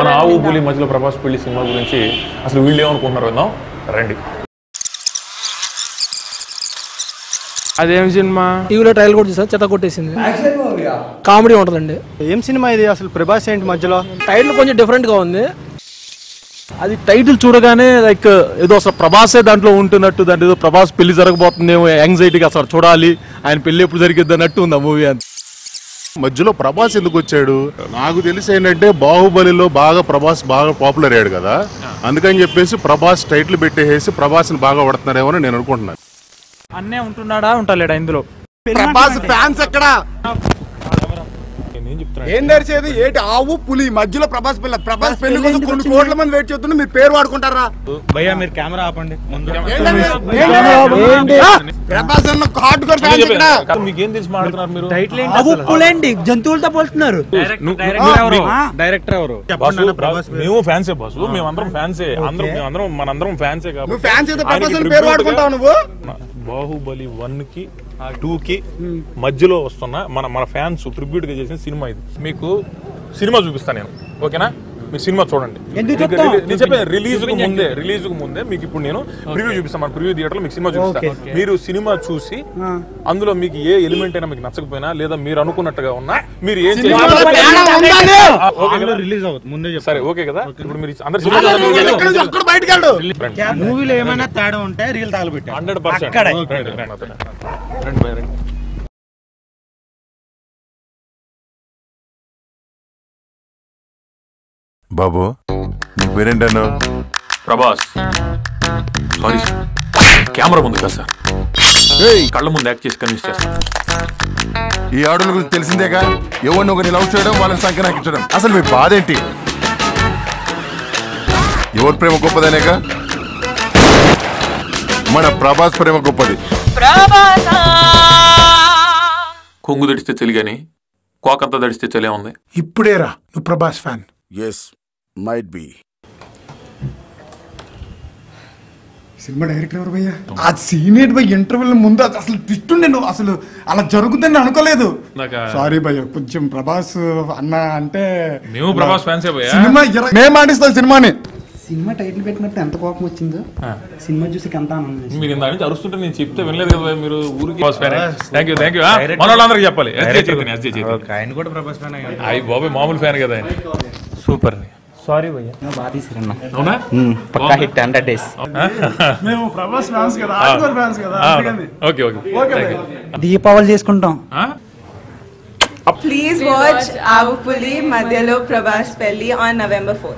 మన ఆవు పులి మధ్యలో ప్రభాస్ పెళ్లి సినిమా గురించి అసలు వీళ్ళు ఏమనుకుంటున్నారు విందాం రండి. అదేం సినిమా? టీవీలో ట్రైల్ కూడా చూసా, చెత్త కొట్టేసింది. కామెడీ ఉంటుందండి. ఏం సినిమా ఇది అసలు? ప్రభాస్ ఏంటి మధ్యలో? టైటిల్ కొంచెం డిఫరెంట్ గా ఉంది. అది టైటిల్ చూడగానే లైక్ ఏదో అసలు ప్రభాసే దాంట్లో ఉంటున్నట్టు, దాంట్లో ఏదో ప్రభాస్ పెళ్లి జరగబోతుందేమో యాంగ్జైటీగా అసలు చూడాలి, ఆయన పెళ్లి ఎప్పుడు జరిగిద్ది అన్నట్టు ఉంది ఆ మూవీ. అంత మధ్యలో ప్రభాస్ ఎందుకు వచ్చాడు? నాకు తెలిసి ఏంటంటే బాహుబలిలో ప్రభాస్ బాగా పాపులర్ అయ్యాడు కదా, అందుకని చెప్పేసి ప్రభాస్ టైటిల్ పెట్టేసి ప్రభాస్ని బాగా పడుతున్నారేమో అని నేను అనుకుంటున్నాను. అన్నే ఉంటున్నాడా ఉంటాలేడా ఇందులో? ప్రభాస్ ఫ్యాన్స్ ఎక్కడ? ఏం నడిచేది ఏంటి? ఆవు పులి మధ్యలో ప్రభాస్ పెళ్లి కోసం కొన్ని కోట్ల మంది వెయిట్ చేస్తున్నా, మీరు పేరు వాడుకుంటారా? భయ్యా మీరు కెమెరా ఆపండి. ప్రభాస్ హార్డ్ కోర్ ఫ్యాన్స్ ఎక్కడ? మీకేం తెలిసి మాట్లాడుతున్నారు మీరు? ఆవు పులేండి, జంతువులతో పోల్చుతున్నారు. డైరెక్టర్ ఎవరు? మేము ఫ్యాన్సే బాసు, మేమందరం ఫ్యాన్సే, మనందరం ఫ్యాన్సే. నువ్వు ఫ్యాన్స్ అయితే ప్రభాస్ అని పేరు వాడుకుంటావు నువ్వు. బాహుబలి 1 కి 2 కి మధ్యలో వస్తున్న మన ఫ్యాన్స్ ట్రిబ్యూట్ గా చేసిన సినిమా ఇది. మీకు సినిమా చూపిస్తాను నేను, ఓకేనా? మీరు సినిమా చూడండి. నేను చెప్పాను రిలీజ్ కు ముందే మీకు ఇప్పుడు నేను ప్రివ్యూ చూపిస్తాను. మన ప్రివ్యూ థియేటర్ లో మీకు సినిమా చూపిస్తాను. మీరు సినిమా చూసి అందులో మీకు ఏ ఎలిమెంట్ అయినా మీకు నచ్చకపోయినా లేదా మీరు అనుకున్నట్టుగా ఉన్నా మీరు ఏం చేయాలి రిలీజ్ అవుతుంది ముందే సరే, ఓకే కదా? ఇప్పుడు మీరు అందరు మూవీలో ఏమైనా తేడా ఉంటే రీల్ తగలబెట్టి 100%. బాబు నీ పేరేంటాను? ప్రభాస్. సారీ సార్, కెమెరా ముందు కదా సార్, కళ్ళ ముందు యాక్ట్ చేసి కన్విన్స్ చేస్తాను. ఈ ఆడుల గురించి తెలిసిందేగా, ఎవరిని ఒకరిని లవ్ చేయడం, వాళ్ళని సంఖ్య నాకించడం. అసలు మీ బాధ ఏంటి? ఎవరి ప్రేమ గొప్పదనేగా? మన ప్రభాస్ ప్రేమ గొప్పది. కొంగు దడిస్తే తెలియని కోకంతా దడిస్తే తెలియ ఉంది. ఇప్పుడేరా నువ్వు Prabhas fan? Yes might be. Cinema director ఎవరు భయ్యా? ఆ సీన్ ఏంటి భయ్య? ఇంటర్వ్యూల ముందు అసలు తిట్టుండే, నువ్వు అసలు అలా జరుగుతుందని అనుకోలేదు. సారీ భయ్య, కొంచెం ప్రభాస్ అన్న అంటే మేము ప్రభాస్ ఫ్యాన్సే భయ్యా. సినిమా మేము ఆడిస్తాం సినిమాని. సినిమా టైటిల్ పెట్టినట్టు ఎంత కోపం వచ్చిందో సినిమా చూసి ఎంత ఆనందం. మీరు ఇంత నుంచి అరుస్తుంటే నేను చెప్తే వినలేదు కదా మీరు ఊరికి. థ్యాంక్ యూ మన వాళ్ళందరికీ చెప్పాలి. ఆయన కూడా ప్రభాస్ ఫ్యాన్ అయ్యి బాబాయ్, మామూలు ఫ్యాన్ కదా ఆయన. సూపర్. సారీ భయ్యా. బాగా తీసిరన్నా. అవునా? పక్కా హిట్ 100 days. మేము ప్రభాస్ ఫ్యాన్స్ కదా, ఫ్యాన్స్ కదా. ఓకే. దీపావళి చేసుకుంటాం. Please watch Avu Puli Madhyalo Prabhas Pelli on November 4th.